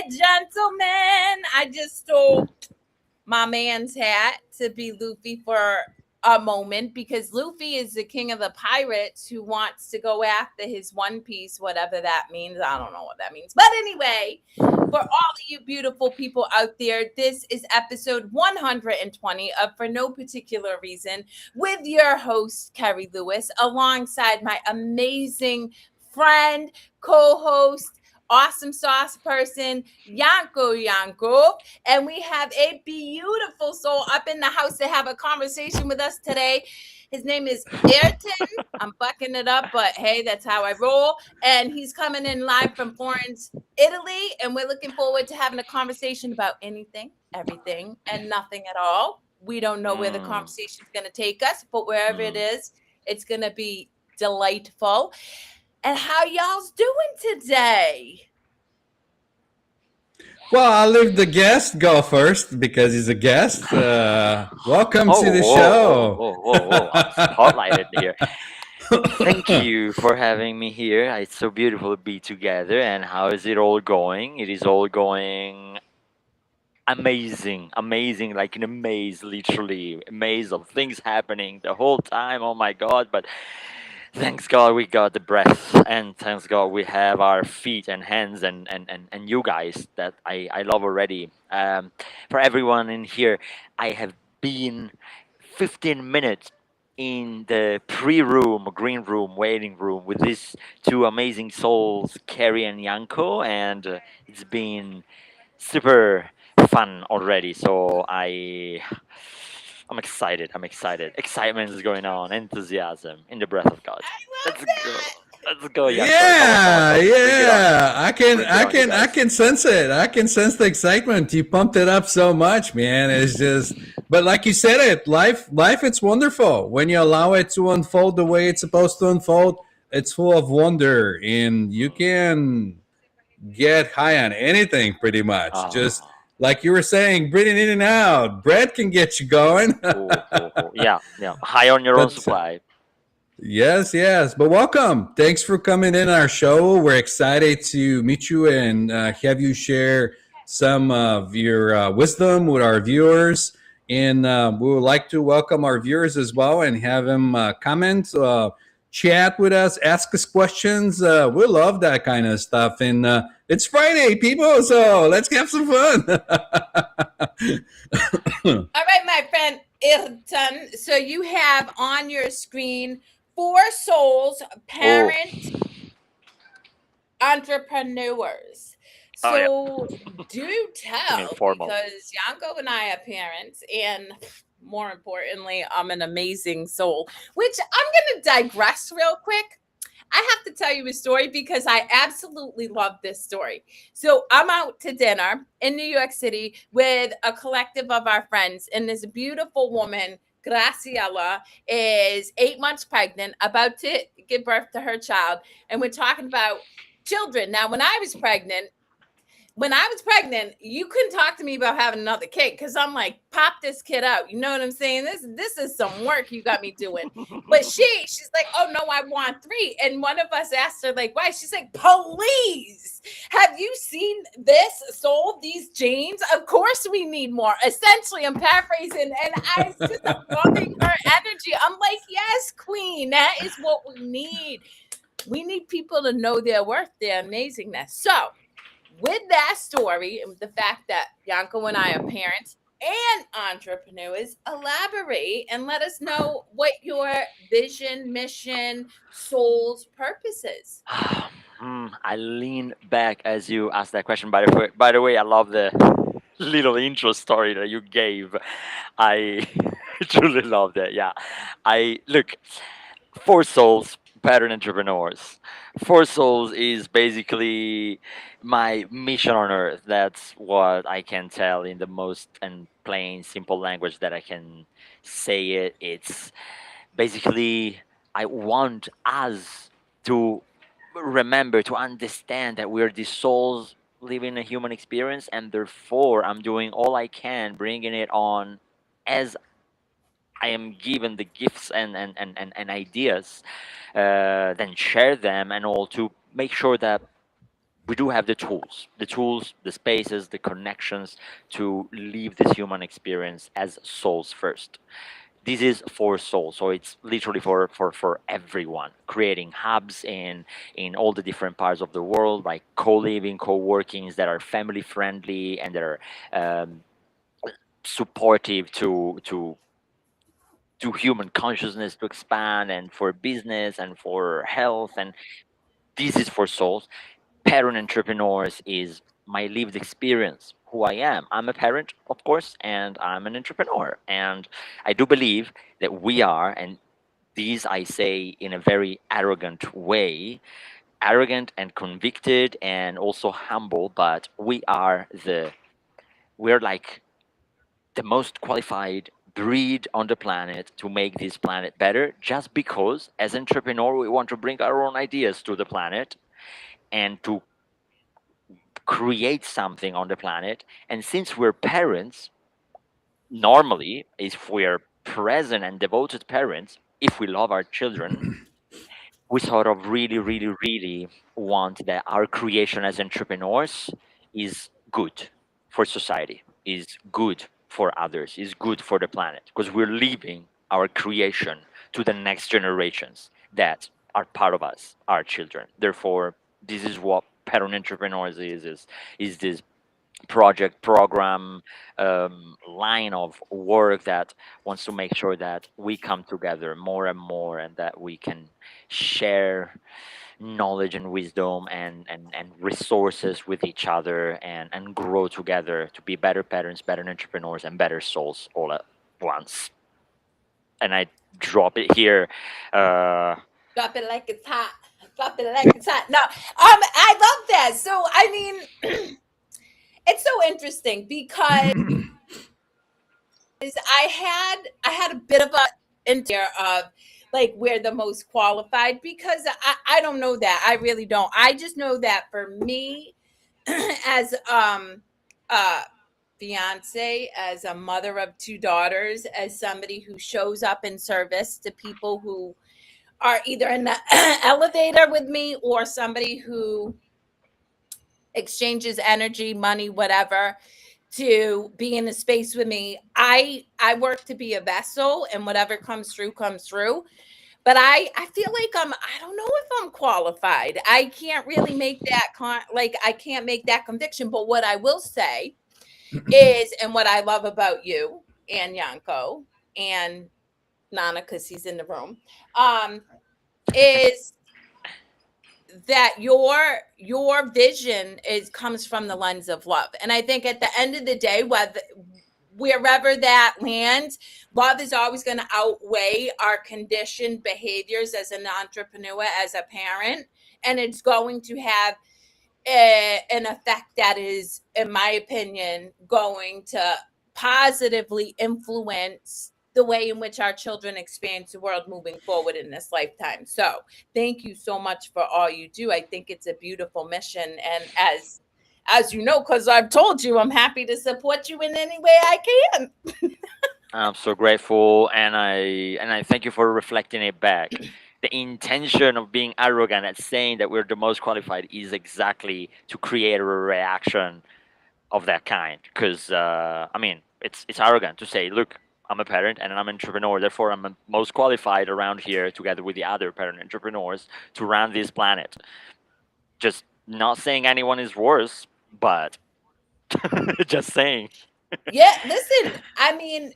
gentlemen. I just stole my man's hat to be Luffy for a moment because Luffy is the king of the pirates who wants to go after his One Piece, whatever that means. I don't know what that means. But anyway, for all of you beautiful people out there, this is episode 120 of For No Particular Reason with your host, Kerri Lewis, alongside my amazing friend, co-host, awesome sauce person, Yanko. And we have a beautiful soul up in the house to have a conversation with us today. His name is Ayrton. I'm bucking it up, but hey, that's how I roll. And he's coming in live from Florence, Italy. And we're looking forward to having a conversation about anything, everything, and nothing at all. We don't know where the conversation is going to take us, but wherever it is, it's going to be delightful. And how y'all's doing today? Well, I'll leave the guest go first because he's a guest. Welcome to the show. I'm spotlighted here. Thank you for having me here. It's so beautiful to be together. And how is it all going? It is all going amazing, like in a maze, literally. A maze of things happening the whole time. Oh my God. But thanks God we got the breath, and thanks God we have our feet and hands and you guys that I love already. For everyone in here, I have been 15 minutes in the pre-room, green room, waiting room with these two amazing souls, Kerri and Yanko, and it's been super fun already. So I'm excited. Excitement is going on. Enthusiasm in the breath of God. Let's go. Let's go, Yanko. Yeah, Come on. Bring it on. yeah. I guys. can sense it. I can sense the excitement. You pumped it up so much, man. It's just, but like you said, life, it's wonderful when you allow it to unfold the way it's supposed to unfold. It's full of wonder, and you can get high on anything pretty much. Just Ah. like you were saying, breathing in and out. Bread can get you going. Yeah. High on your own But supply. yes. But welcome. Thanks for coming in our show. We're excited to meet you and have you share some of your wisdom with our viewers. And we would like to welcome our viewers as well and have them comment, chat with us, ask us questions. We love that kind of stuff. And it's Friday, people, so let's have some fun. All right, my friend Ayrton. So you have on your screen 4 souls, Oh. parent entrepreneurs. Oh yeah. So do Too tell, informal. because Yanko and I are parents, and more importantly, I'm an amazing soul, which I'm going to digress real quick. I have to tell you a story because I absolutely love this story. So I'm out to dinner in New York City with a collective of our friends, and this beautiful woman, Graciela, is 8 months pregnant, about to give birth to her child, and we're talking about children. Now, when I was pregnant, you couldn't talk to me about having another kid because I'm like, pop this kid out. You know what I'm saying? This is some work you got me doing. But she's like, oh no, I want 3. And one of us asked her, like, why? She's like, please, have you seen this soul, these genes? Of course we need more. Essentially, I'm paraphrasing, and I'm loving her energy. I'm like, yes, queen, that is what we need. We need people to know their worth, their amazingness. So with that story and the fact that Yanko and I are parents and entrepreneurs, elaborate and let us know what your vision, mission, soul's purpose is. I lean back as you asked that question. By the way, I love the little intro story that you gave. I truly love that. Yeah, I look. 4 souls, pattern entrepreneurs. 4 souls is basically my mission on earth. That's what I can tell in the most and plain, simple language that I can say it. It's basically I want us to remember, to understand that we're the souls living a human experience, and therefore I'm doing all I can, bringing it on as I am given the gifts and ideas, then share them and all to make sure that we do have the tools, the spaces, the connections to live this human experience as souls first. This is for souls, so it's literally for everyone, creating hubs in all the different parts of the world, like co-living, co-workings that are family friendly and that are um, supportive to human consciousness to expand, and for business and for health. And this is for souls. Parent entrepreneurs is my lived experience, who I am. I'm a parent, of course, and I'm an entrepreneur. And I do believe that we are, and these I say in a very arrogant way, arrogant and convicted and also humble, but we're like the most qualified breed on the planet to make this planet better, just because as entrepreneur we want to bring our own ideas to the planet and to create something on the planet. And since we're parents, normally, if we're present and devoted parents, if we love our children, we sort of really, really, really want that our creation as entrepreneurs is good for society, is good for others, is good for the planet, because we're leaving our creation to the next generations that are part of us, our children. Therefore, this is what parent entrepreneurs is this project program line of work that wants to make sure that we come together more and more, and that we can share knowledge and wisdom and resources with each other, and grow together to be better parents, better entrepreneurs, and better souls all at once. And I drop it here. Drop it like it's hot. Drop it like it's hot. No, I love that. So I mean, it's so interesting because I had a bit of a interior of like we're the most qualified, because I don't know that. I really don't. I just know that for me as a fiance, as a mother of two daughters, as somebody who shows up in service to people who are either in the elevator with me, or somebody who exchanges energy, money, whatever, to be in a space with me. I work to be a vessel, and whatever comes through comes through. But I feel like I don't know if I'm qualified. I can't really make that like I can't make that conviction. But what I will say is, and what I love about you and Yanko and Nana, because he's in the room, is that your vision is comes from the lens of love. And I think at the end of the day, wherever that lands, love is always going to outweigh our conditioned behaviors as an entrepreneur, as a parent, and it's going to have an effect that is, in my opinion, going to positively influence the way in which our children experience the world moving forward in this lifetime. So thank you so much for all you do. I think it's a beautiful mission. And as you know, because I've told you, I'm happy to support you in any way I can. I'm so grateful, and I thank you for reflecting it back. The intention of being arrogant at saying that we're the most qualified is exactly to create a reaction of that kind. Because I mean, it's arrogant to say, look, I'm a parent and I'm an entrepreneur, therefore I'm the most qualified around here, together with the other parent entrepreneurs, to run this planet. Just not saying anyone is worse, but just saying. Yeah, listen, I mean,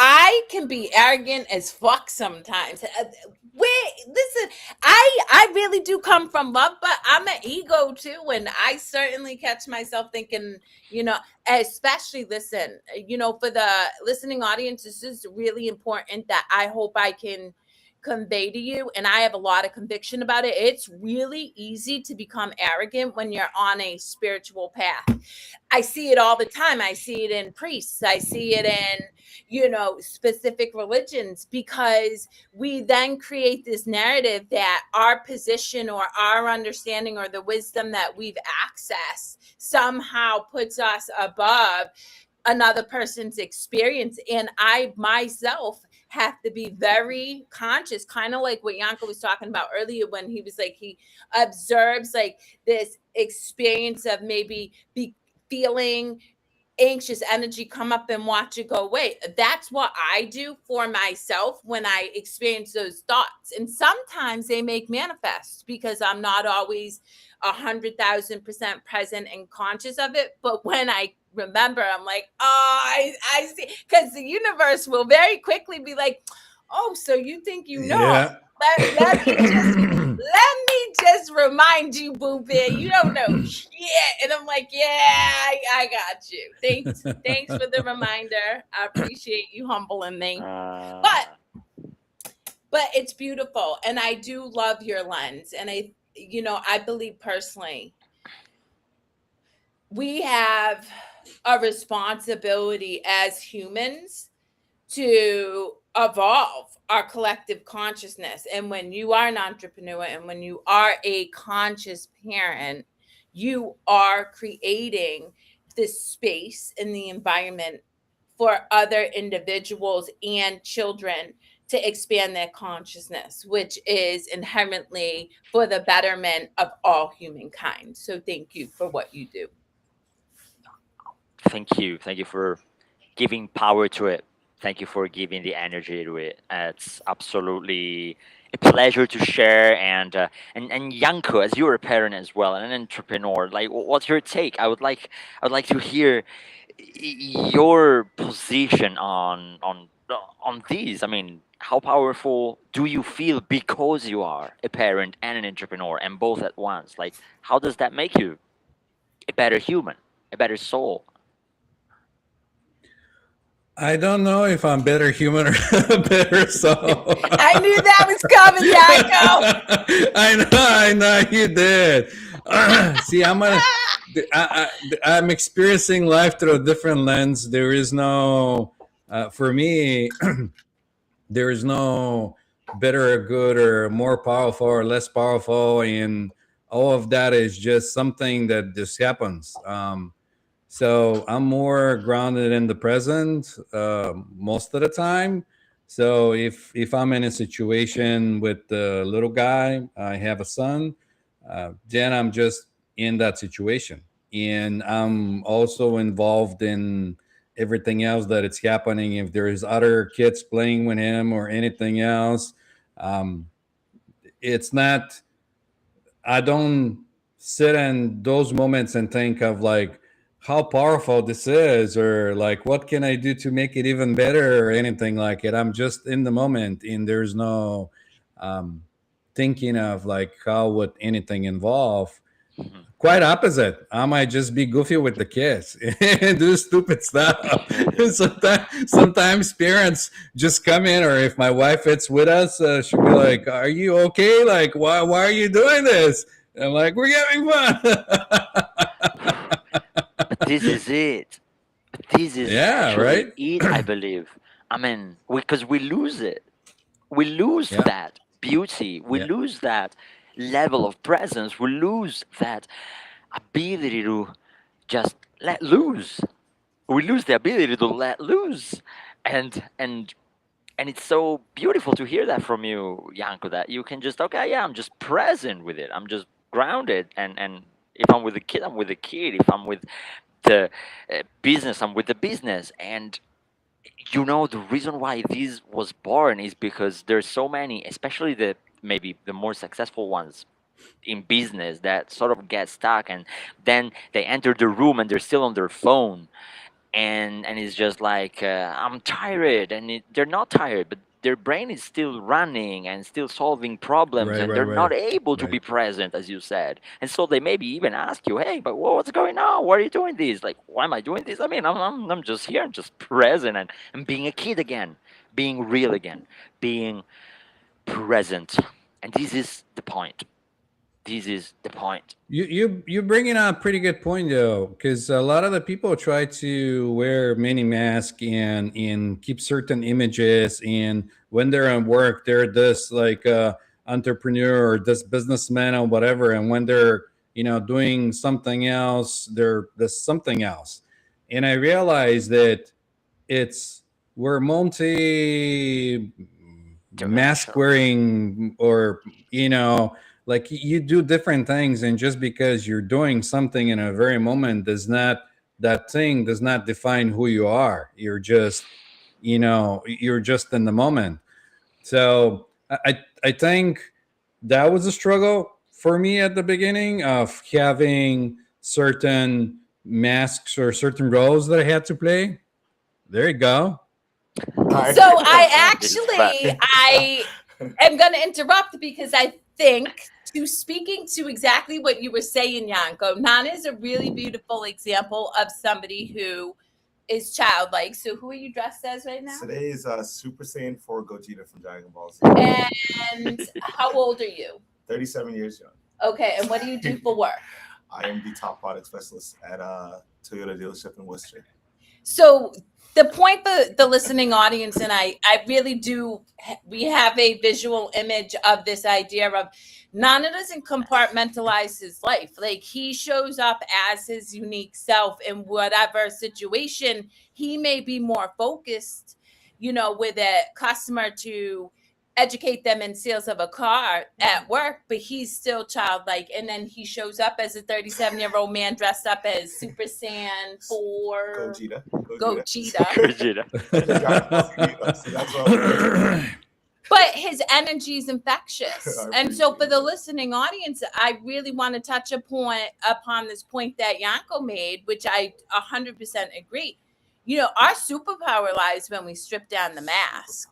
I can be arrogant as fuck sometimes. Wait, listen, I really do come from love, but I'm an ego too, and I certainly catch myself thinking, especially listen, for the listening audience, this is really important that I hope I can convey to you, and I have a lot of conviction about it. It's really easy to become arrogant when you're on a spiritual path. I see it all the time. I see it in priests. I see it in, specific religions, because we then create this narrative that our position or our understanding or the wisdom that we've accessed somehow puts us above another person's experience. And I myself have to be very conscious, kind of like what Yanko was talking about earlier when he was like, he observes like this experience of maybe be feeling anxious energy come up and watch it go away. That's what I do for myself when I experience those thoughts. And sometimes they make manifest because I'm not always 100,000% present and conscious of it. But when I remember, I'm like, oh, I see. Because the universe will very quickly be like, oh, so you think you know. Yeah. Let me just remind you, Boo Bear, you don't know shit. And I'm like, yeah, I got you. Thanks for the reminder. I appreciate you humbling me. But it's beautiful. And I do love your lens. And I believe personally, we have a responsibility as humans to evolve our collective consciousness. And when you are an entrepreneur and when you are a conscious parent, you are creating this space in the environment for other individuals and children to expand their consciousness, which is inherently for the betterment of all humankind. So thank you for what you do. Thank you for giving power to it. Thank you for giving the energy to it. It's absolutely a pleasure to share. And Yanko, as you're a parent as well and an entrepreneur, like what's your take? I would like to hear your position on these. I mean, how powerful do you feel because you are a parent and an entrepreneur and both at once? Like, how does that make you a better human, a better soul? I don't know if I'm better human or better soul. I knew that was coming, Yanko. I know you did. See, I'm experiencing life through a different lens. There is no, for me, there is no better or good or more powerful or less powerful, and all of that is just something that just happens. So I'm more grounded in the present most of the time. So if I'm in a situation with the little guy, I have a son, then I'm just in that situation, and I'm also involved in everything else that it's happening. If there's other kids playing with him or anything else, um, it's not. I don't sit in those moments and think of like how powerful this is or like what can I do to make it even better or anything like it. I'm just in the moment and there's no um, thinking of like how would anything involve. Mhm. Quite opposite. I might just be goofy with the kids and do stupid stuff. Sometimes parents just come in, or if my wife is with us, she'll be like, "Are you okay? Like, why are you doing this?" And I'm like, "We're having fun." But this is it. This is Yeah, actually right. it, I believe. I mean, because we lose it. We lose Yeah, that beauty. We yeah, lose that level of presence. We lose that ability to just let loose. We lose the ability to let loose. And and and it's so beautiful to hear that from you, Yanko, that you can just, okay, yeah, I'm just present with it. I'm just grounded. And if I'm with the kid, I'm with the kid. If I'm with the business, I'm with the business. And the reason why this was born is because there's so many, especially the maybe the more successful ones in business, that sort of get stuck, and then they enter the room and they're still on their phone, and it's just like, I'm tired, and they're not tired, but their brain is still running and still solving problems, right, and right, they're not right, able to right. be present, as you said. And so they maybe even ask you, hey, but what's going on? Why are you doing this? Like, why am I doing this? I mean, I'm just here, I'm just present, and being a kid again, being real again, being present. And this is the point. This is the point. You're bringing up a pretty good point though, because a lot of the people try to wear mini mask and keep certain images, and when they're at work, they're this like entrepreneur or this businessman or whatever, and when they're doing something else, they're this something else. And I realize that it's we're multi mask Dimensional. wearing, or like you do different things, and just because you're doing something in a very moment that thing does not define who you are. You're just in the moment. So I think that was a struggle for me at the beginning of having certain masks or certain roles that I had to play. There you go. Hi. So I This is fun. I am going to interrupt because I think, to speaking to exactly what you were saying, Yanko, Nana is a really beautiful example of somebody who is childlike. So who are you dressed as right now? Today is Super Saiyan 4 Gogeta from Dragon Ball Z. And how old are you? 37 years young. Okay, and what do you do for work? I am the top product specialist at Toyota dealership in Worcester. So the point the listening audience and I really do, we have a visual image of this idea of Nana doesn't compartmentalize his life. Like, he shows up as his unique self in whatever situation. He may be more focused, with a customer to educate them in sales of a car at work, but he's still childlike. And then he shows up as a 37-year-old man dressed up as Super Saiyan 4 Gogeta. Gogeta. Gogeta. So that's what But his energy is infectious. And so for the listening audience, I really want to touch upon this point that Yanko made, which I 100% agree. Our superpower lies when we strip down the mask.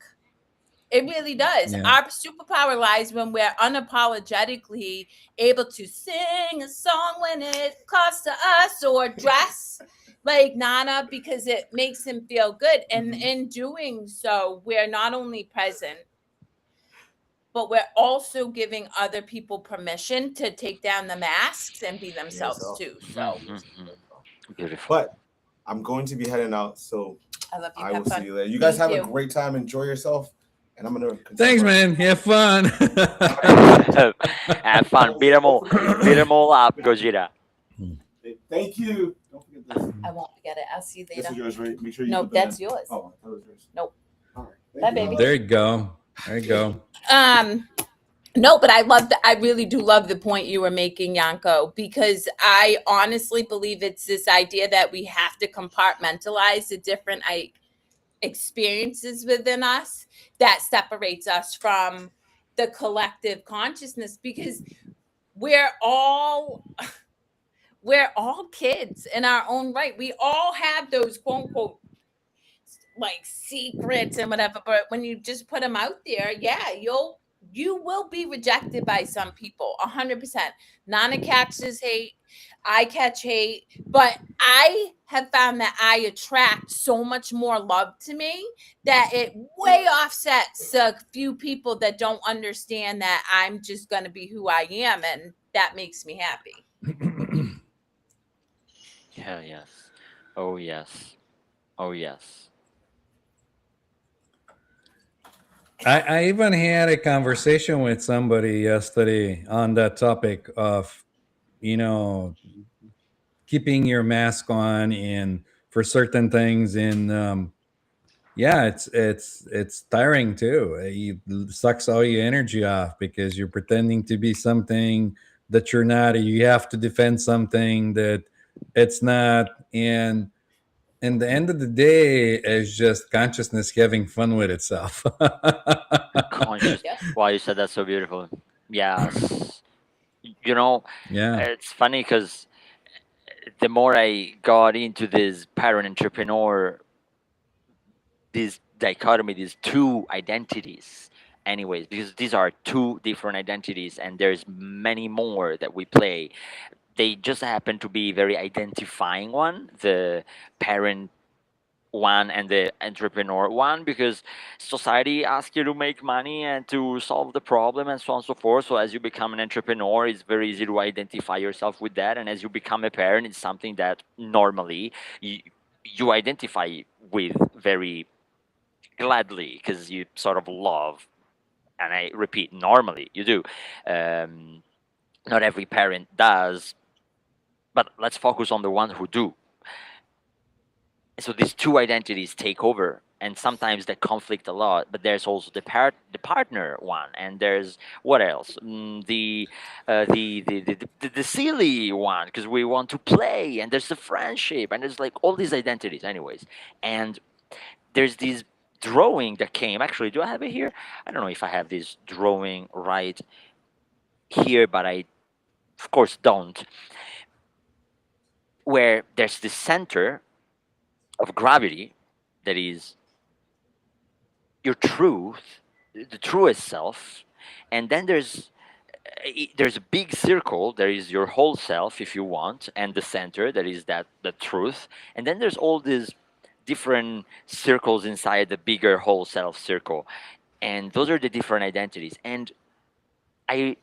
It really does. Yeah. Our superpower lies when we're unapologetically able to sing a song when it costs to us, or dress like Nana because it makes him feel good. And in doing so, we're not only present, but we're also giving other people permission to take down the masks and be themselves too. So Beautiful. But I'm going to be heading out, so I love you. I Have will fun. see you later. You guys Thank have you. a great time. Enjoy yourself. And I'm going to... Thanks, man. Have fun. Have fun. Beat them all up, Gogeta. Thank you. Don't forget this. I won't forget it. I'll see you This later. is yours, right? Make sure you No, put that that's in. yours. Oh, I thought it was yours. Nope. All right. Bye, Thank you. baby. There you go. There you go. No, but I really do love the point you were making, Yanko, because I honestly believe it's this idea that we have to compartmentalize the different experiences within us that separates us from the collective consciousness, because we're all kids in our own right. We all have those quote unquote like secrets and whatever, but when you just put them out there, yeah, you will be rejected by some people. 100%. Nana catches hate, I catch hate, but I have found that I attract so much more love to me that it way offsets a few people that don't understand that I'm just going to be who I am, and that makes me happy. Hell yes. Oh yes. Oh yes. I even had a conversation with somebody yesterday on that topic of, keeping your mask on and for certain things. And yeah, it's tiring too. It sucks all your energy off because you're pretending to be something that you're not. You have to defend something that it's not. And in the end of the day, it's just consciousness having fun with itself. Conscious. Yeah. Wow, you said that so beautiful. Yes. You know, Yeah. it's funny because the more I got into this parent entrepreneur, this dichotomy, these two identities, anyways, because these are two different identities and there's many more that we play. They just happen to be very identifying one, the parent one and the entrepreneur one, because society asks you to make money and to solve the problem and so on and so forth. So as you become an entrepreneur, it's very easy to identify yourself with that, and as you become a parent, it's something that normally you identify with very gladly because you sort of love, and I repeat, normally you do. Not every parent does, but let's focus on the ones who do. So these two identities take over and sometimes they conflict a lot. But there's also the partner one, and there's what else? The silly one, because we want to play, and there's the friendship, and there's like all these identities, anyways. And there's this drawing that came. Actually, do I have it here? I don't know if I have this drawing right here, but I of course don't. Where there's the center of gravity that is your truth, the truest self, and then there's a big circle. There is your whole self, if you want, and the center that is that the truth, and then there's all these different circles inside the bigger whole self circle, and those are the different identities. And I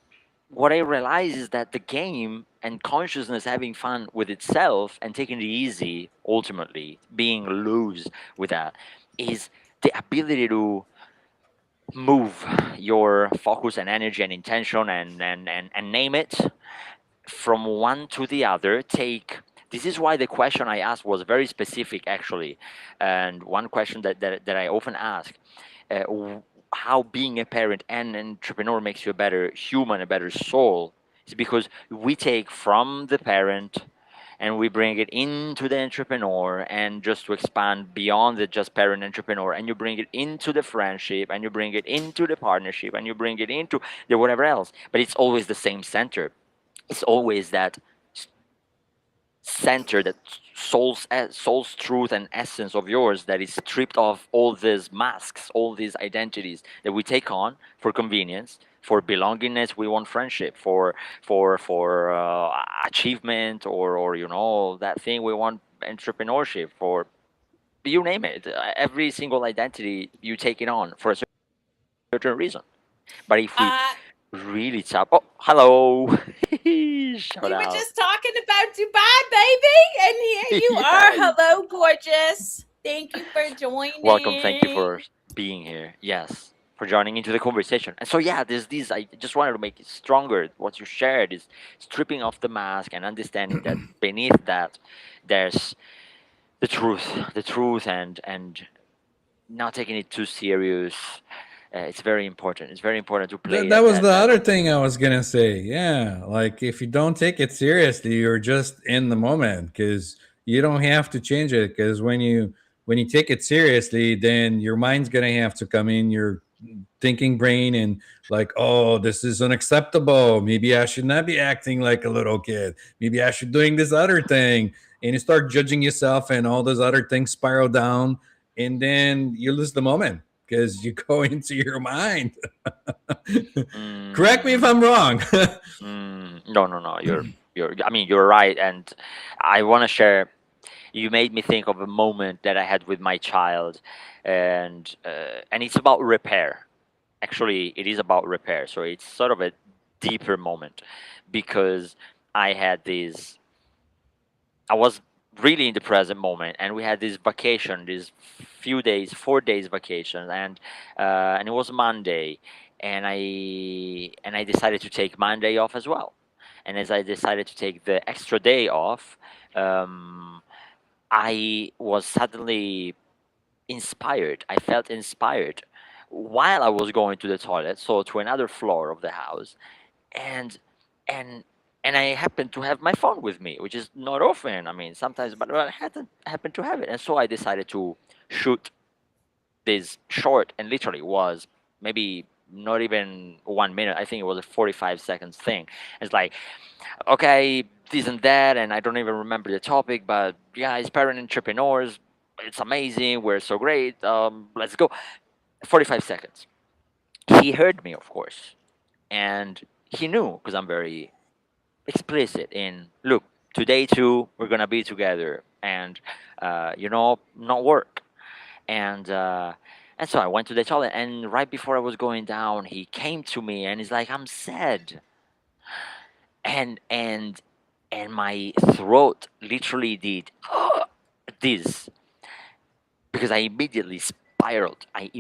what I realize is that the game and consciousness having fun with itself and taking it easy, ultimately being loose with that, is the ability to move your focus and energy and intention and name it from one to the other. Take This is why the question I asked was very specific, actually. And one question that I often ask, how being a parent and an entrepreneur makes you a better human, a better soul, is because we take from the parent and we bring it into the entrepreneur, and just to expand beyond the just parent entrepreneur, and you bring it into the friendship, and you bring it into the partnership, and you bring it into the whatever else. But it's always the same center. It's always that center, that soul's truth and essence of yours, that is stripped of all these masks, all these identities that we take on for convenience, for belongingness. We want friendship, for achievement, or that thing we want, entrepreneurship, for you name it. Every single identity you take it on for a certain reason. But if we Uh, really tap, oh, hello. Shout we were out. just talking about Dubai, baby, and here you are. Yes. Hello, gorgeous. Thank you for Welcome. Thank you joining. for being here. Yes, for joining into the conversation. And so, yeah, there's this. I just wanted to make it stronger. What you shared is stripping off the mask and understanding that beneath that, there's the truth, and not taking it too serious. It's very important. It's very important to play That was that the that. other thing I was gonna say. Yeah, like if you don't take it seriously, you're just in the moment because you don't have to change it. Because when you take it seriously, then your mind's gonna have to come in your thinking brain and like, oh, this is unacceptable. Maybe I should not be acting like a little kid. Maybe I should doing this other thing, and you start judging yourself, and all those other things spiral down, and then you lose the moment because you go into your mind. Correct me if Mm, I'm wrong. no, no, no. You're. I mean, you're right. And I want to share. You made me think of a moment that I had with my child, and it's about repair. Actually, it is about repair. So it's sort of a deeper moment, because I had this. I was really in the present moment, and we had this vacation, this few days, 4 days vacation, and it was Monday, and I decided to take Monday off as well. And as I decided to take the extra day off, um, I was suddenly inspired. I felt inspired while I was going to the toilet, so to another floor of the house, and and and I happened to have my phone with me, which is not often. I mean, sometimes, but I hadn't happened to have it, and so I decided to shoot this short, and literally was maybe not even 1 minute. I think it was a 45 seconds thing. It's like, okay, this and that, and I don't even remember the topic, but yeah, it's parent entrepreneurs. It's amazing. We're so great. Let's go. 45 seconds. He heard me, of course, and he knew, because I'm very explicit in, look, today too we're gonna be together, and not work. And uh, and so I went to the toilet, and right before I was going down, he came to me and he's like, I'm sad. And and and my throat literally did this, because I immediately spiraled. I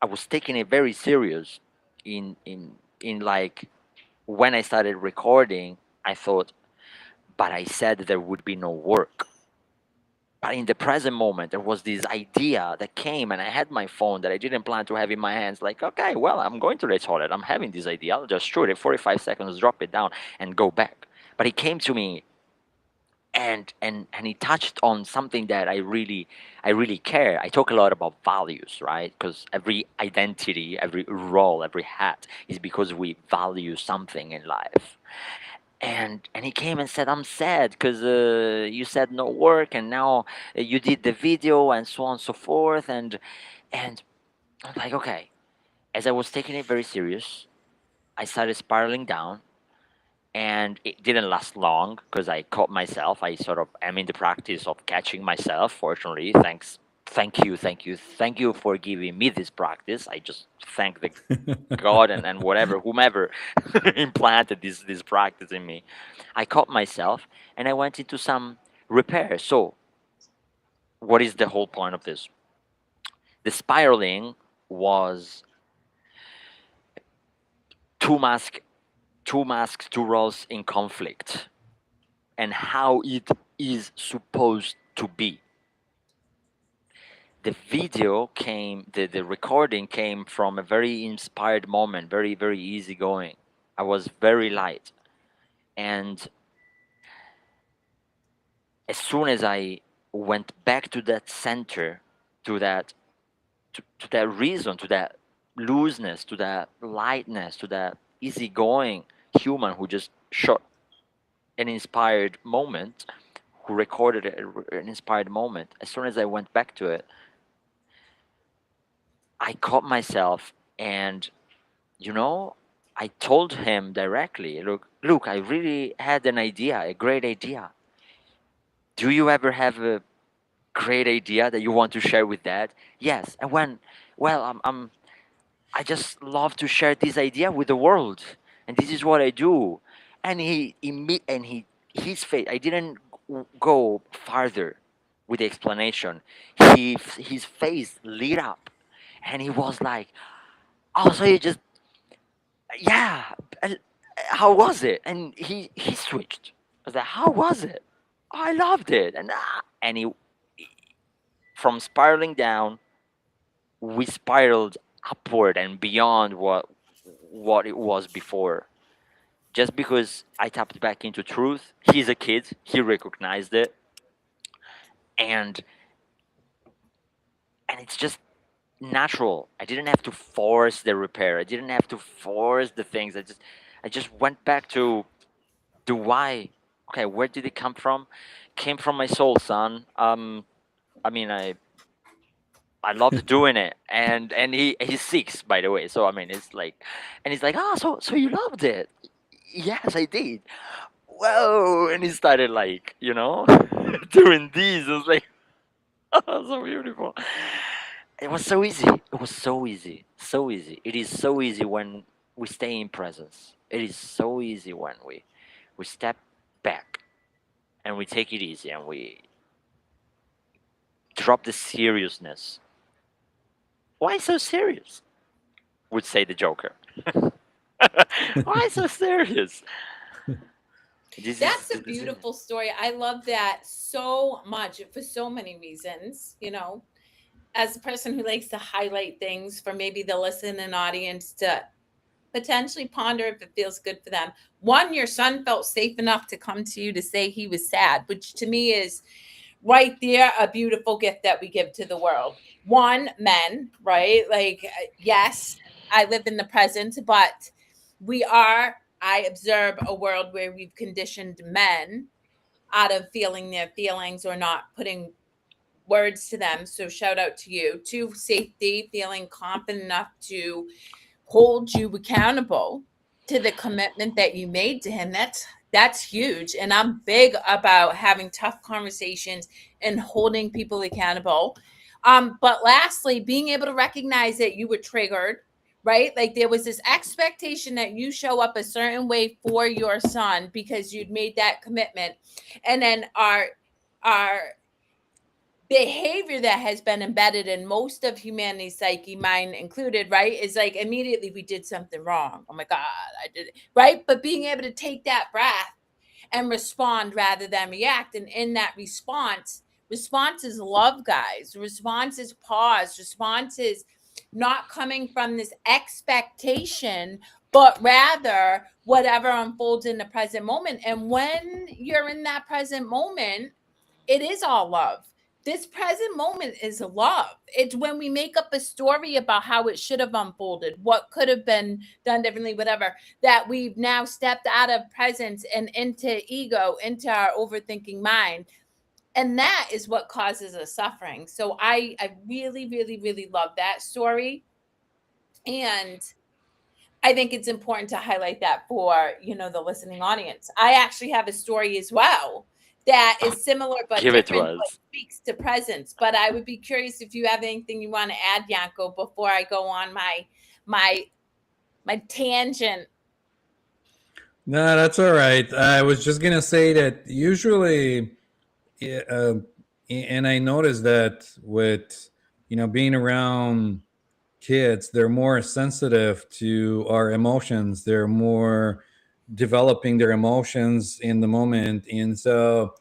was taking it very serious. In like, when I started recording, I thought, but I said there would be no work. But in the present moment, there was this idea that came, and I had my phone that I didn't plan to have in my hands. Like, okay, well, I'm going to the toilet. I'm having this idea. I'll just shoot it 45 seconds, drop it down, and go back. But it came to me, and he touched on something that I really care. I talk a lot about values, right? Because every identity, every role, every hat is because we value something in life. And he came and said, I'm sad because you said no work, and now you did the video, and so on and so forth. And I'm like, okay. As I was taking it very serious, I started spiraling down, and it didn't last long because I caught myself. I sort of am in the practice of catching myself. Fortunately, thank you for giving me this practice. I just thank the God and whatever, whomever implanted this practice in me. I caught myself, and I went into some repair. So, what is the whole point of this? The spiraling was two masks, two roles in conflict, and how it is supposed to be. The video came, the recording came from a very inspired moment, very, very easygoing. I was very light. And as soon as I went back to that center, to that to that reason, to that looseness, to that lightness, to that easygoing human who just shot an inspired moment, who recorded an inspired moment. As soon as I went back to it, I caught myself, and you know, I told him directly, look, I really had an idea, a great idea. Do you ever have a great idea that you want to share with Dad? Yes. And when, well, I just love to share this idea with the world, and this is what I do. And his face. I didn't go farther with the explanation. His face lit up, and he was like, "Oh, so you just yeah, and how was it?" And he switched. I was like, "How was it?" "I loved it." And he from spiraling down, we spiraled upward and beyond what it was before. Just because I tapped back into truth, he's a kid, he recognized it, and it's just natural. I didn't have to force the repair. I didn't have to force the things. I just went back to the why. Okay, where did it come from? Came from my soul, son. I mean, I loved doing it, and he's 6, by the way. So I mean, it's like, and he's like, ah, so you loved it? Yes, I did. Whoa! And he started like, doing these. I was like, oh, so beautiful. It was so easy. It was so easy, so easy. It is so easy when we stay in presence. It is so easy when we step back and we take it easy and we drop the seriousness. Why so serious? Would say the Joker. Why so serious? That's a beautiful story. I love that so much for so many reasons. As a person who likes to highlight things for maybe the listening audience to potentially ponder if it feels good for them. One, your son felt safe enough to come to you to say he was sad, which to me is right there a beautiful gift that we give to the world. One, men, right? Like, yes, I live in the present, but I observe a world where we've conditioned men out of feeling their feelings or not putting words to them. So shout out to you. Two, safety, feeling confident enough to hold you accountable to the commitment that you made to him. That's huge. And I'm big about having tough conversations and holding people accountable. But lastly, being able to recognize that you were triggered, right? Like there was this expectation that you show up a certain way for your son because you'd made that commitment. And then our behavior that has been embedded in most of humanity's psyche, mine included, right, is like immediately we did something wrong. Oh my God, I did it, right? But being able to take that breath and respond rather than react. And in that response, Response is love, guys. Response is pause. Response is not coming from this expectation, but rather whatever unfolds in the present moment. And when you're in that present moment, it is all love. This present moment is love. It's when we make up a story about how it should have unfolded, what could have been done differently, whatever, that we've now stepped out of presence and into ego, into our overthinking mind. And that is what causes us suffering. So I really, really, really love that story. And I think it's important to highlight that for, the listening audience. I actually have a story as well that Oh, is similar but give it to different, but us. speaks to presence. But I would be curious if you have anything you want to add, Yanko, before I go on my my tangent. No, that's all right. I was just gonna say that usually, yeah, and I noticed that with being around kids, they're more sensitive to our emotions. They're more developing their emotions in the moment, and so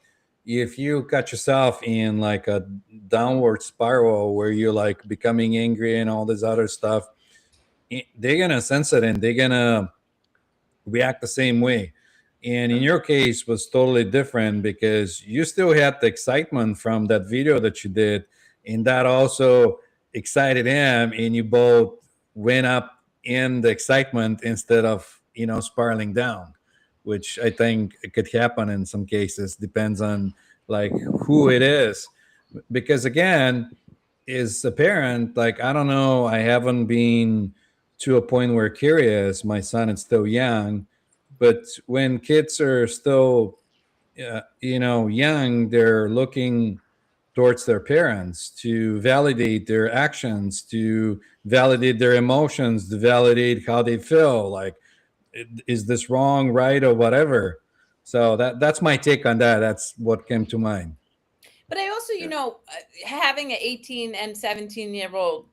if you got yourself in like a downward spiral where you're like becoming angry and all this other stuff, they're gonna sense it and they're gonna react the same way. And in your case was totally different because you still had the excitement from that video that you did, and that also excited him, and you both went up in the excitement instead of spiraling down, which I think it could happen in some cases. Depends on like who it is, because again, is a parent, like I don't know, I haven't been to a point where curious. My son is still young, but when kids are still young, they're looking towards their parents to validate their actions, to validate their emotions, to validate how they feel, like is this wrong, right, or whatever. So that's my take on that. That's what came to mind. But I also, having an 18 and 17-year-old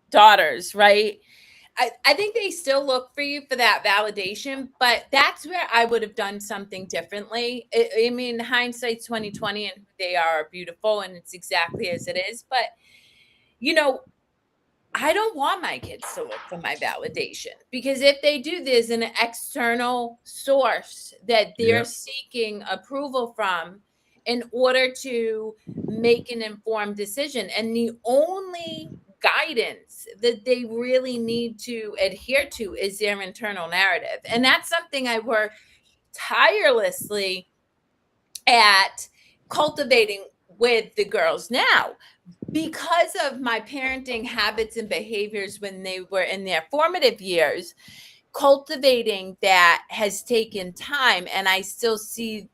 daughters, right? I think they still look for you for that validation, but that's where I would have done something differently. I mean, hindsight's 2020, and who they are beautiful, and it's exactly as it is. But you know, I don't want my kids to look for my validation, because if they do, there's an external source that they're Yeah. seeking approval from in order to make an informed decision. And the only guidance that they really need to adhere to is their internal narrative. And that's something I work tirelessly at cultivating with the girls now, because of my parenting habits and behaviors when they were in their formative years. Cultivating that has taken time, and I still see,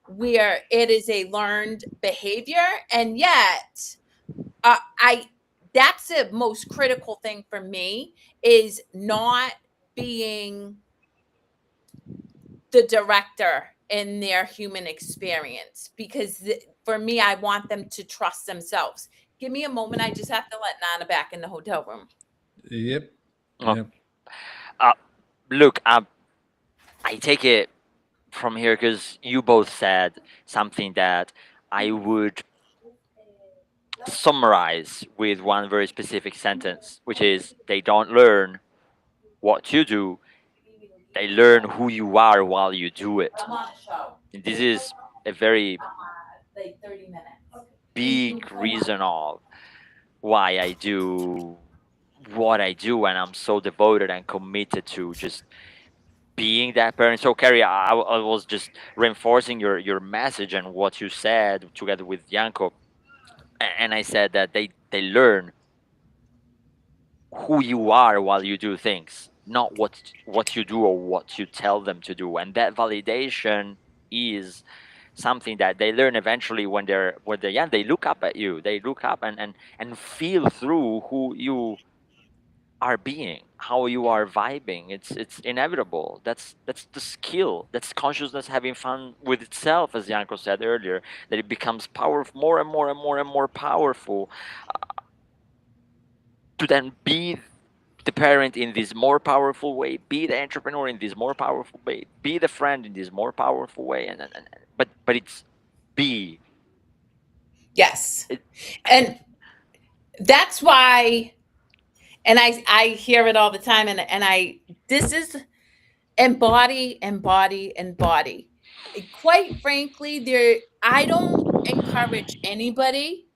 where it is a learned behavior. And yet, I that's the most critical thing for me, is not being the director in their human experience, because for me, I want them to trust themselves. Give me a moment. I just have to let Nana back in the hotel room. Yep. Oh, Yep. uh, look, I take it from here because you both said something that I would summarize with one very specific sentence, which is they don't learn what you do, they learn who you are while you do it. I'm on a show. And this is a very Like 30 minutes. big reason of why I do what I do, and I'm so devoted and committed to just being that parent. So, Kerri, I was just reinforcing your message and what you said together with Yanko, and I said that they learn who you are while you do things, not what you do or what you tell them to do, and that validation is something that they learn eventually when they're young. They look up at you, they look up and feel through who you are being, how you are vibing. It's inevitable. That's the skill. That's consciousness having fun with itself, as Yanko said earlier, that it becomes powerful, more and more and more and more powerful, to then be the parent in this more powerful way, be the entrepreneur in this more powerful way, be the friend in this more powerful way, but it's be Yes. It- And that's why, and I hear it all the time, and this is embody. Quite frankly, I don't encourage anybody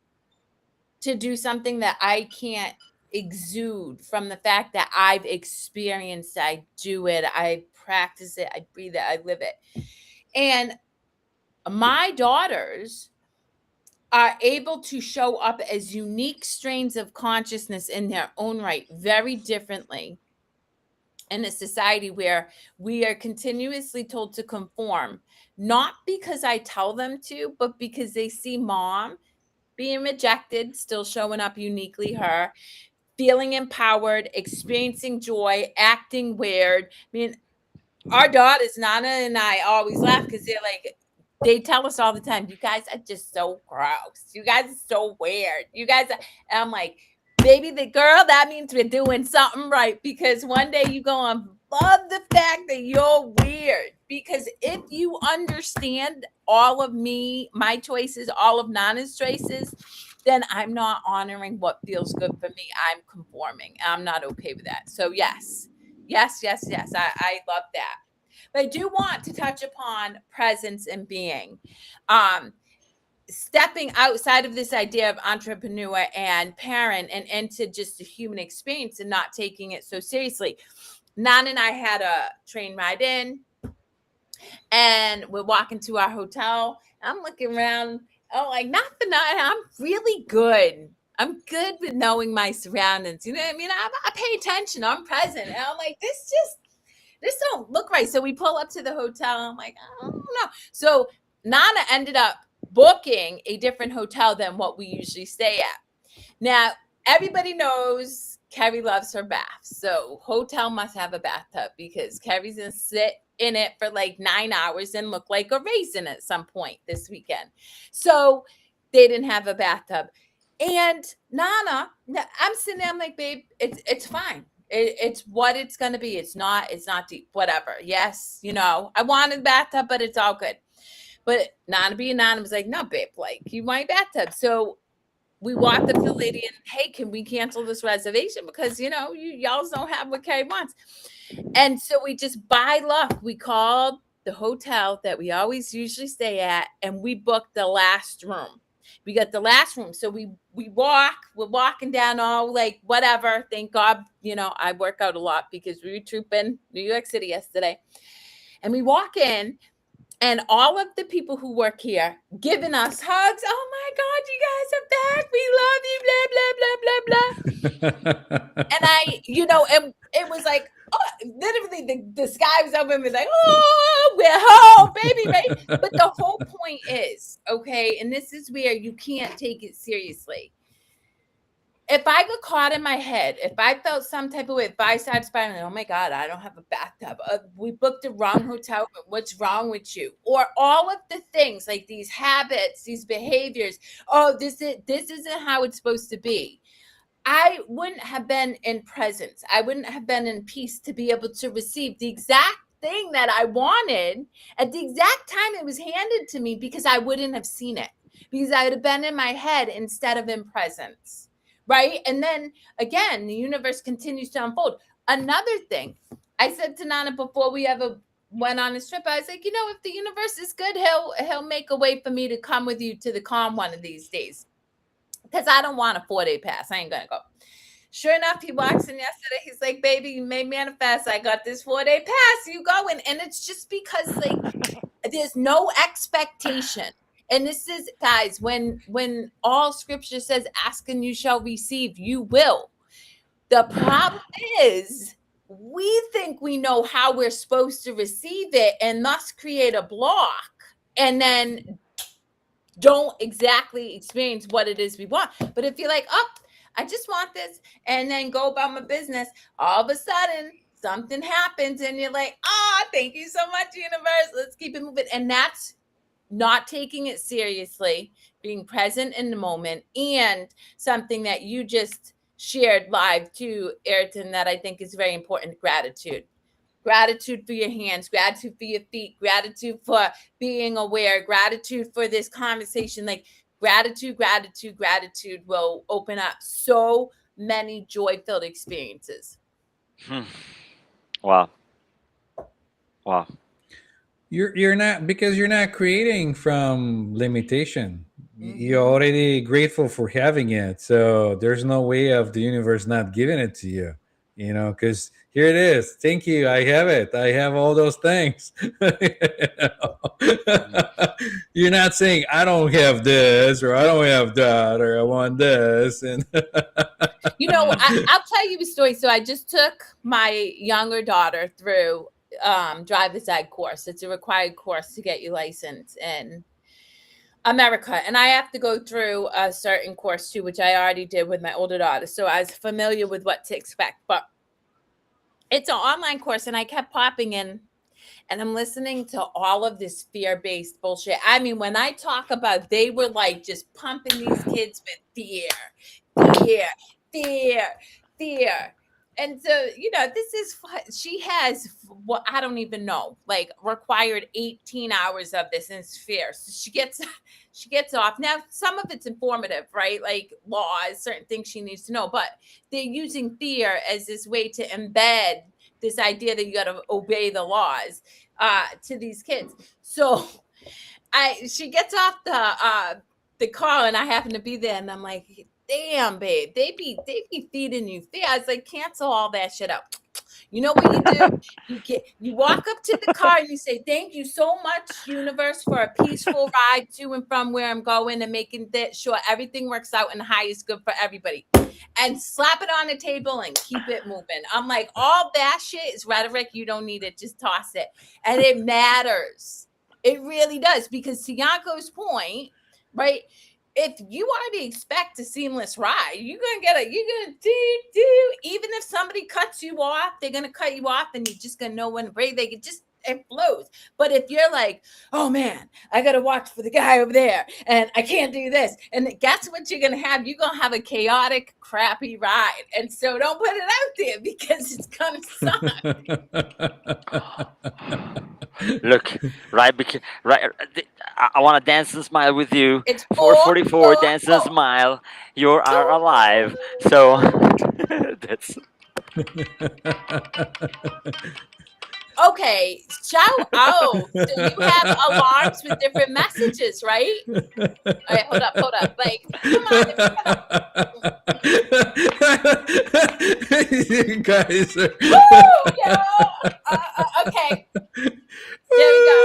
to do something that I can't exude from the fact that I've experienced. I do it, I practice it, I breathe it, I live it. And my daughters are able to show up as unique strains of consciousness in their own right, very differently in a society where we are continuously told to conform, not because I tell them to, but because they see mom being rejected, still showing up uniquely her, feeling empowered, experiencing joy, acting weird. I mean, our daughters, Nana and I, always laugh because they're like, they tell us all the time, you guys are just so gross. You guys are so weird. You guys are, and I'm like, baby, the girl, that means we're doing something right, because one day you're going to love the fact that you're weird. Because if you understand all of me, my choices, all of Nana's choices, then I'm not honoring what feels good for me. I'm conforming. I'm not okay with that. So yes. I love that. But I do want to touch upon presence and being. Stepping outside of this idea of entrepreneur and parent and into just a human experience and not taking it so seriously. Nan and I had a train ride in, and we're walking to our hotel. I'm looking around. Oh, like, not for nothing, I'm really good. I'm good with knowing my surroundings. You know what I mean? I pay attention. I'm present. And I'm like, this don't look right. So we pull up to the hotel. I'm like, I don't know. So Nana ended up booking a different hotel than what we usually stay at. Now, everybody knows Kerri loves her bath. So hotel must have a bathtub, because Kerri's going to sit in it for like 9 hours and look like a raisin at some point this weekend. So they didn't have a bathtub. And Nana, I'm sitting there, I'm like, babe, it's fine. It's what it's going to be. It's not deep, whatever. Yes. I wanted a bathtub, but it's all good. But Nana being Nana was like, no, babe, like, you want a bathtub. So we walked up to the lady and, hey, can we cancel this reservation? Because, y'all don't have what Kerri wants. And so we just, by luck, we called the hotel that we always usually stay at, and we booked the last room. We got the last room. So we're walking down, all like, whatever. Thank God, I work out a lot, because we were trooping New York City yesterday. And we walk in, and all of the people who work here giving us hugs. Oh my God, you guys are back. We love you, blah, blah, blah, blah, blah. And and it was like, oh, literally the sky was open. It was like, oh, we're home, baby, right? But the whole point is, okay, and this is where you can't take it seriously. If I got caught in my head, if I felt some type of way, if I started spiraling, oh my God, I don't have a bathtub. We booked the wrong hotel. What's wrong with you? Or all of the things, like these habits, these behaviors. Oh, this isn't how it's supposed to be. I wouldn't have been in presence. I wouldn't have been in peace to be able to receive the exact thing that I wanted at the exact time it was handed to me, because I wouldn't have seen it, because I would have been in my head instead of in presence. Right. And then again, the universe continues to unfold. Another thing I said to Nana before we ever went on this trip, I was like, if the universe is good, he'll make a way for me to come with you to the con one of these days, because I don't want a 4-day pass. I ain't gonna go. Sure enough, he walks in yesterday. He's like, baby, you may manifest. I got this 4-day pass. You going. And it's just because, like, there's no expectation. And this is, guys, when all scripture says, ask and you shall receive, you will. The problem is, we think we know how we're supposed to receive it, and thus create a block, and then don't exactly experience what it is we want. But if you're like, oh, I just want this, and then go about my business, all of a sudden something happens and you're like, thank you so much, universe. Let's keep it moving. And that's not taking it seriously, being present in the moment, and something that you just shared live to Ayrton that I think is very important: gratitude. Gratitude for your hands, gratitude for your feet, gratitude for being aware, gratitude for this conversation. Like, Gratitude, gratitude, gratitude will open up so many joy-filled experiences. Wow. Wow. You're not, because you're not creating from limitation. You're already grateful for having it, so there's no way of the universe not giving it to you. Because here it is. Thank you. I have it. I have all those things. You're not saying I don't have this or I don't have that or I want this. And I'll tell you a story. So I just took my younger daughter through driver's ed course. It's a required course to get you licensed in America, and I have to go through a certain course too, which I already did with my older daughter, so I was familiar with what to expect. But it's an online course, and I kept popping in and I'm listening to all of this fear-based bullshit. I mean, when I talk about, they were like just pumping these kids with fear, fear. And so, this is, she has what I don't even know, like required 18 hours of this in fear. So she gets off. Now, some of it's informative, right? Like laws, certain things she needs to know, but they're using fear as this way to embed this idea that you got to obey the laws to these kids. So she gets off the car and I happen to be there and I'm like, damn, babe, they be feeding you fear. I was like, cancel all that shit out. You know what you do? You walk up to the car and you say, thank you so much, universe, for a peaceful ride to and from where I'm going and making sure everything works out in the highest good for everybody. And slap it on the table and keep it moving. I'm like, all that shit is rhetoric. You don't need it. Just toss it. And it matters. It really does. Because to Yanko's point, right? If you already expect a seamless ride, you're gonna do. Even if somebody cuts you off, they're gonna cut you off, and you're just gonna know when to break. It flows. But if you're like, oh man, I gotta watch for the guy over there, and I can't do this, and guess what you're gonna have? You're gonna have a chaotic, crappy ride. And so don't put it out there because it's gonna suck. Look, right? I want to dance and smile with you. It's 444, dance and smile. You are alive. So that's. Okay, shout out. So you have alarms with different messages, right? All right, hold up. Like, come on. You guys are. Woo, okay. There we go.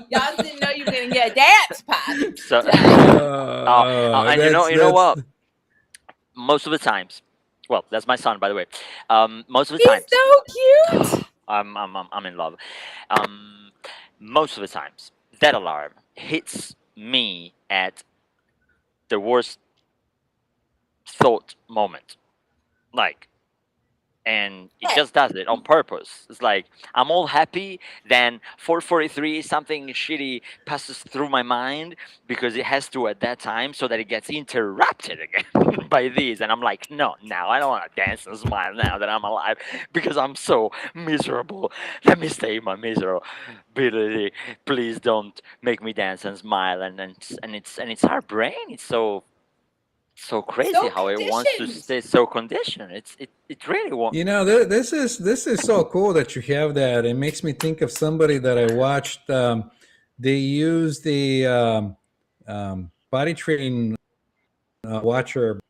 Y'all didn't know you were gonna get a dance pad. So, and you know what? Most of the times, well, that's my son, by the way. Most of the times, he's so cute. I'm in love. Most of the times, that alarm hits me at the worst thought moment, and it just does it on purpose. It's like I'm all happy, then 4:43 something shitty passes through my mind because it has to at that time, so that it gets interrupted again by these, and I'm like, no, now I don't want to dance and smile now that I'm alive because I'm so miserable. Let me stay in my miserability. Please don't make me dance and smile. And it's our brain. It's so crazy how it wants to stay so conditioned. It really wants. This is so cool that you have that. It makes me think of somebody that I watched. They use the body training watcher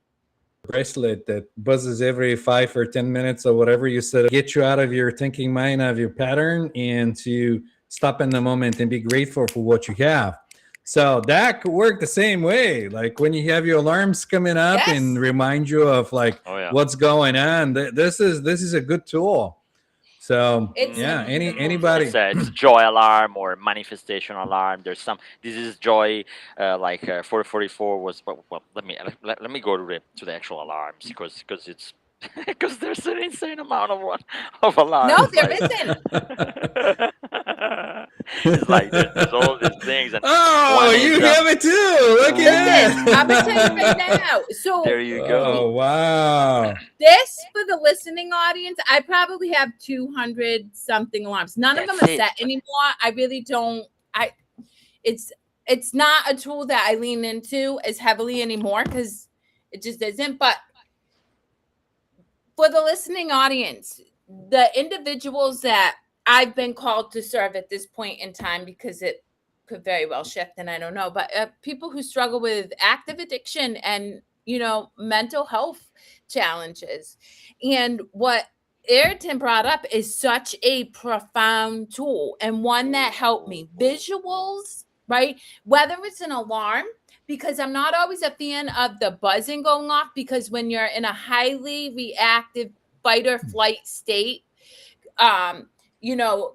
bracelet that buzzes every 5 or 10 minutes or whatever you said, get you out of your thinking mind, of your pattern, and to stop in the moment and be grateful for what you have. So that could work the same way. Like when you have your alarms coming up and remind you of what's going on. This is a good tool. So anybody. It's joy alarm or manifestation alarm. There's some. This is joy. 444 was. Well, let me go to the actual alarms because it's. Because there's an insane amount of alarms. No, there isn't. It's like there's all these things. And you have it too. Look at it. I'm gonna tell you right now. So there you go. Oh wow. This, for the listening audience, I probably have 200 something alarms. None of them are set anymore. I really don't. it's not a tool that I lean into as heavily anymore because it just isn't. But for the listening audience, the individuals that I've been called to serve at this point in time, because it could very well shift and I don't know, but people who struggle with active addiction and, mental health challenges. And what Ayrton brought up is such a profound tool and one that helped me. Visuals, right? Whether it's an alarm, because I'm not always a fan of the buzzing going off, because when you're in a highly reactive fight or flight state,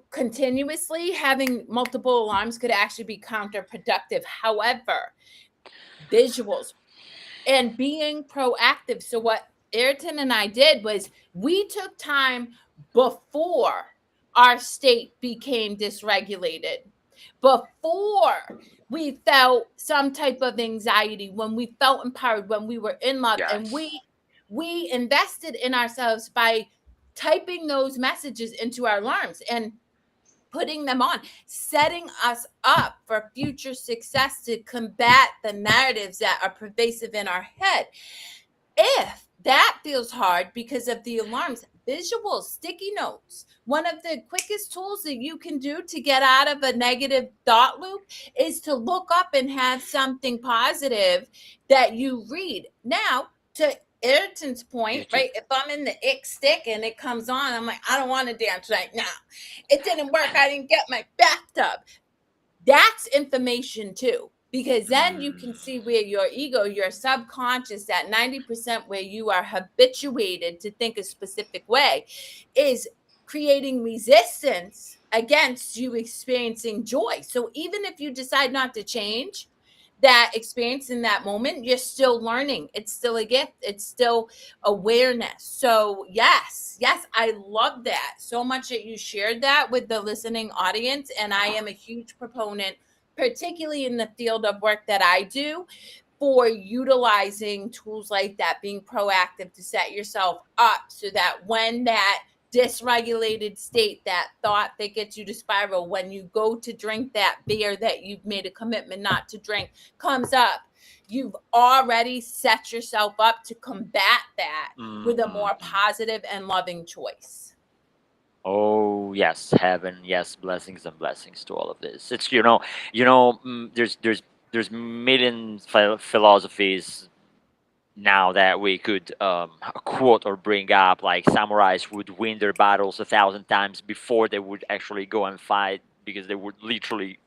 continuously having multiple alarms could actually be counterproductive. However, visuals and being proactive. So what Ayrton and I did was we took time before our state became dysregulated, before we felt some type of anxiety, when we felt empowered, when we were in love, and Yes. we invested in ourselves by typing those messages into our alarms and putting them on, setting us up for future success to combat the narratives that are pervasive in our head. If that feels hard because of the alarms, visuals, sticky notes, one of the quickest tools that you can do to get out of a negative thought loop is to look up and have something positive that you read. Now, to Ayrton's point, Beauty. right? If I'm in the ick stick and it comes on, I'm like, I don't want to dance right now. It didn't work. I didn't get my bathtub. That's information too, because then you can see where your ego, your subconscious, that 90% where you are habituated to think a specific way, is creating resistance against you experiencing joy. So even if you decide not to change that experience in that moment, you're still learning. It's still a gift. It's still awareness. So yes, I love that so much that you shared that with the listening audience. And I am a huge proponent, particularly in the field of work that I do, for utilizing tools like that, being proactive to set yourself up so that when that dysregulated state, that thought that gets you to spiral, when you go to drink that beer that you've made a commitment not to drink, comes up, you've already set yourself up to combat that with a more positive and loving choice. Oh yes, heaven, yes, blessings and blessings to all of this. It's there's million philosophies now that we could quote or bring up, like samurais would win their battles 1,000 times before they would actually go and fight, because they would literally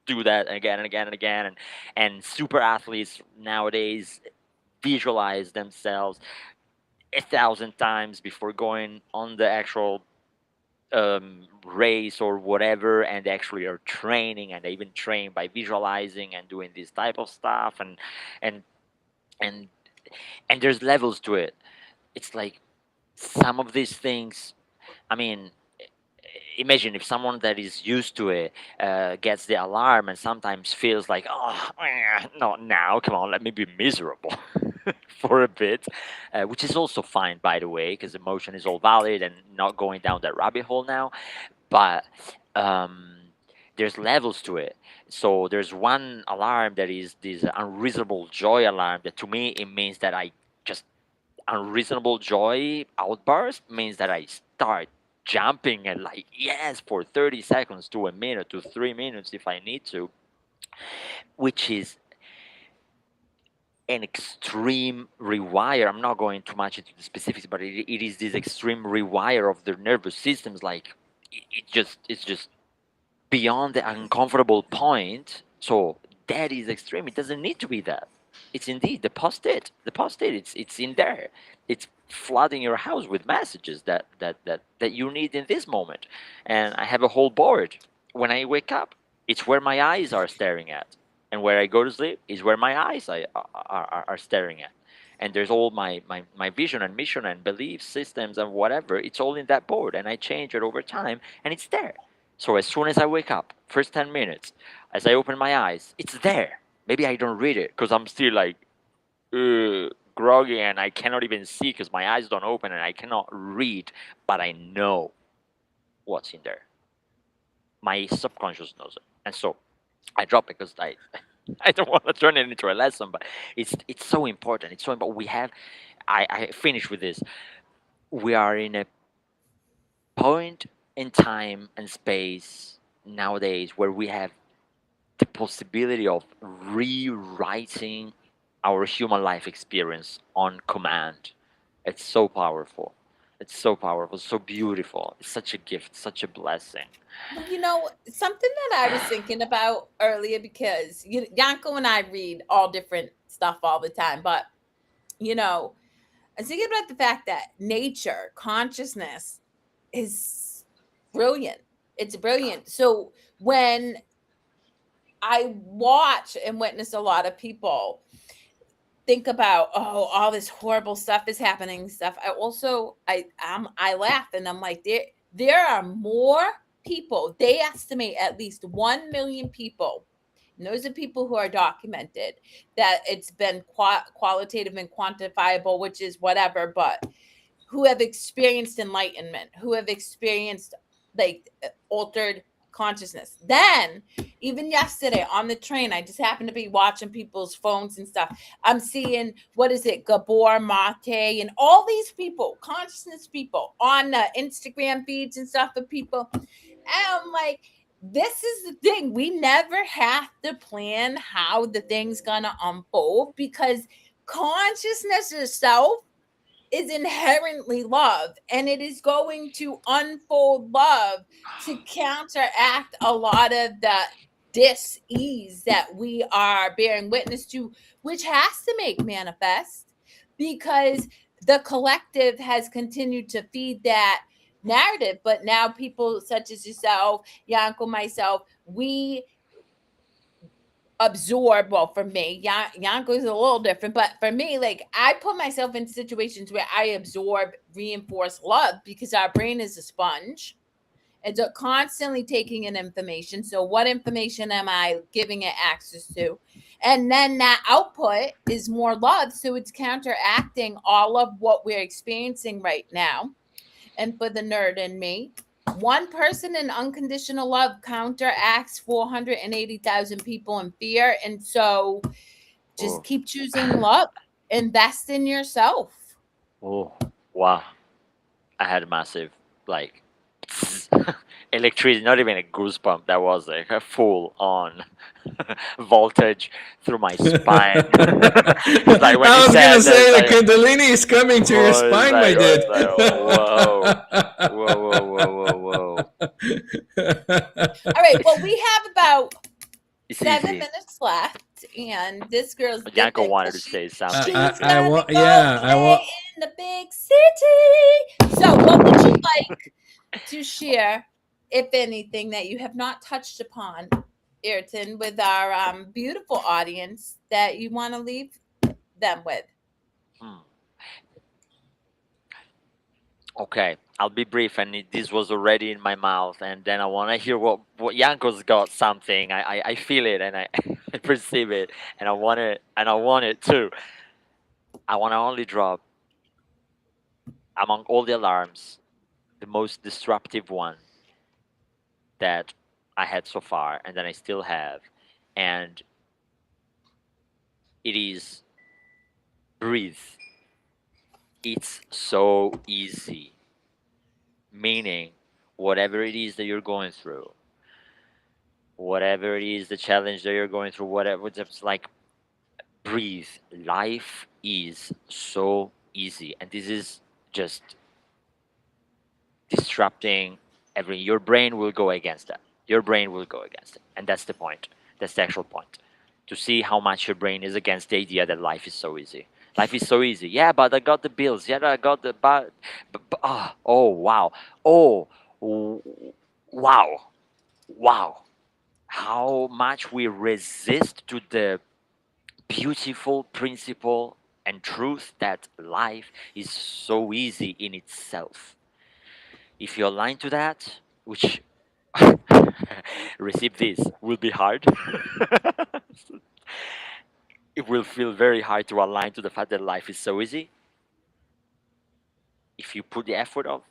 do that again and again and again. And super athletes nowadays visualize themselves 1,000 times before going on the actual race or whatever, and they actually are training, and they even train by visualizing and doing this type of stuff. And and and there's levels to it. It's like some of these things, I mean, imagine if someone that is used to it gets the alarm and sometimes feels like, oh, not now, come on, let me be miserable for a bit, which is also fine, by the way, because emotion is all valid and not going down that rabbit hole now. But um, there's levels to it. So there's one alarm that is this unreasonable joy alarm, that to me it means that I just, unreasonable joy outburst means that I start jumping and like, yes, for 30 seconds to a minute to 3 minutes if I need to, which is an extreme rewire. I'm not going too much into the specifics, but it is this extreme rewire of the nervous systems. Like it's just beyond the uncomfortable point. So that is extreme. It doesn't need to be that. It's indeed the post-it. The post-it. It's in there. It's flooding your house with messages that you need in this moment. And I have a whole board. When I wake up, it's where my eyes are staring at, and where I go to sleep is where my eyes are staring at. And there's all my vision and mission and belief systems and whatever. It's all in that board, and I change it over time, and it's there. So as soon as I wake up, first 10 minutes, as I open my eyes, it's there. Maybe I don't read it because I'm still like groggy, and I cannot even see because my eyes don't open and I cannot read, but I know what's in there. My subconscious knows it. And so I drop it because I don't want to turn it into a lesson, but it's so important. It's so important. We have. I finish with this. We are in a point in time and space nowadays where we have the possibility of rewriting our human life experience on command. It's so powerful. It's so powerful, so beautiful. It's such a gift, such a blessing. Well, something that I was thinking about earlier, because Yanko and I read all different stuff all the time, but you know, I was thinking about the fact that nature, consciousness is brilliant. It's brilliant. So when I watch and witness a lot of people think about, oh, all this horrible stuff is happening, stuff, I laugh, and I'm like, there are more people. They estimate at least 1 million people, and those are people who are documented, that it's been qualitative and quantifiable, which is whatever, but who have experienced enlightenment, who have experienced like altered consciousness. Then, even yesterday on the train, I just happened to be watching people's phones and stuff. I'm seeing, what is it, Gabor Mate and all these people, consciousness people, on the Instagram feeds and stuff of people. And I'm like, this is the thing. We never have to plan how the thing's gonna unfold, because consciousness itself is inherently love, and it is going to unfold love to counteract a lot of the dis-ease that we are bearing witness to, which has to make manifest, because the collective has continued to feed that narrative. But now people such as yourself, Yanko, myself, we absorb. Well, for me, Yanko is a little different, but for me, like, I put myself in situations where I absorb reinforced love, because our brain is a sponge. It's constantly taking in information. So what information am I giving it access to? And then that output is more love, so it's counteracting all of what we're experiencing right now. And for the nerd in me, one person in unconditional love counteracts 480,000 people in fear. And so just Oh, keep choosing love, invest in yourself. oh, wow. I had a massive, like, electricity, not even a goosebump. That was like a full on voltage through my spine. It's like when you I was said gonna that, say the like, Kundalini is coming to your whoa, spine, my dude. it's like, whoa, whoa, whoa, whoa, whoa. All right. Well, we have about It's 7 minutes left, and this girl's Yanko dipping wanted to because say I, something. she's I gonna want, go yeah, I play want. in the big city. So, what would you like to share, if anything, that you have not touched upon, Ayrton, with our beautiful audience, that you want to leave them with? Hmm. Okay, I'll be brief, and this was already in my mouth, and then I want to hear what Yanko's got something. I feel it, and I I perceive it, and I want it too. I want to only drop among all the alarms the most disruptive one that I had so far, and that I still have, and it is breathe. It's so easy. Meaning, whatever it is that you're going through, whatever it is the challenge that you're going through, whatever, it's like, breathe. Life is so easy, and this is just disrupting everything. Your brain will go against that. Your brain will go against it, and that's the point. That's the actual point. To see how much your brain is against the idea that life is so easy. Life is so easy. Yeah, but I got the bills. Yeah, I got the but oh wow, oh wow, wow. How much we resist to the beautiful principle and truth that life is so easy in itself. If you align to that, which receive this will be hard. It will feel very hard to align to the fact that life is so easy. If you put the effort of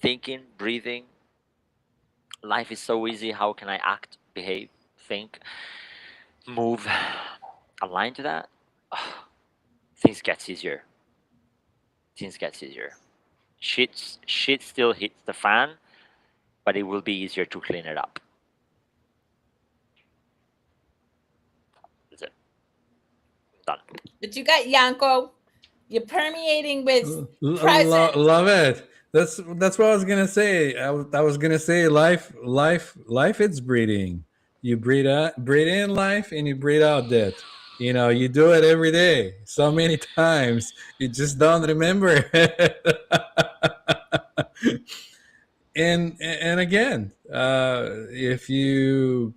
thinking, breathing, life is so easy, how can I act, behave, think? move aligned to that, things gets easier. Things gets easier. Shit still hits the fan, but it will be easier to clean it up. That's it. Done. But you got Yanko. You're permeating with presence. Love it. That's what I was gonna say. I was gonna say life. It's breathing. You breathe in life, and you breathe out death. You do it every day, so many times. You just don't remember. and again, if you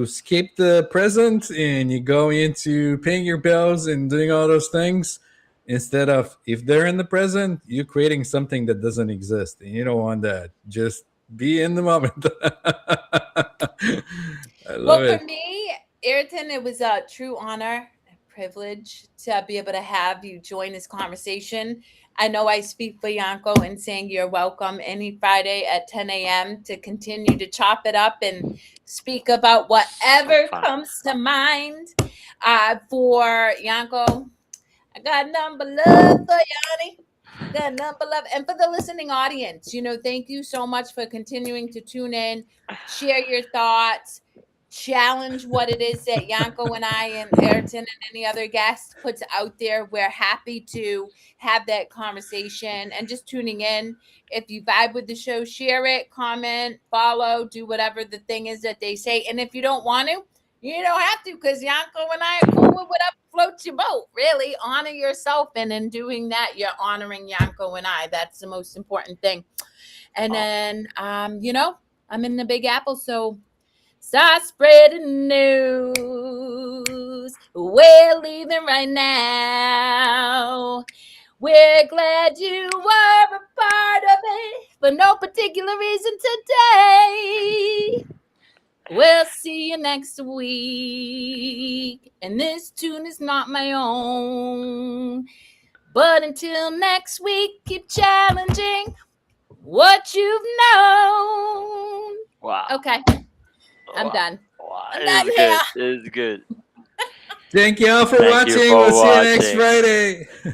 skip the present and you go into paying your bills and doing all those things, instead of, if they're in the present, you're creating something that doesn't exist, and you don't want that. Just be in the moment. I love Well, it. for me, Ayrton, it was a true honor and privilege to be able to have you join this conversation. I know I speak for Yanko in saying you're welcome any Friday at 10 a.m. to continue to chop it up and speak about whatever Fun. comes to mind. For Yanko, I got number love for Yanni. Got number love. And for the listening audience, thank you so much for continuing to tune in, share your thoughts, challenge what it is that Yanko and I and Ayrton and any other guest puts out there. We're happy to have that conversation and just tuning in. If you vibe with the show, share it, comment, follow, do whatever the thing is that they say. And if you don't want to, you don't have to, because Yanko and I are cool with whatever floats your boat. Really honor yourself. And in doing that, you're honoring Yanko and I. That's the most important thing. And then, I'm in the Big Apple, so start spreading news. We're leaving right now. We're glad you were a part of it for no particular reason today. We'll see you next week. And this tune is not my own. But until next week, keep challenging what you've known. Wow. Okay. I'm done. Wow. I'm It's done good. here. It's good. Thank you all for Thank watching. you for We'll see you next watching. Friday.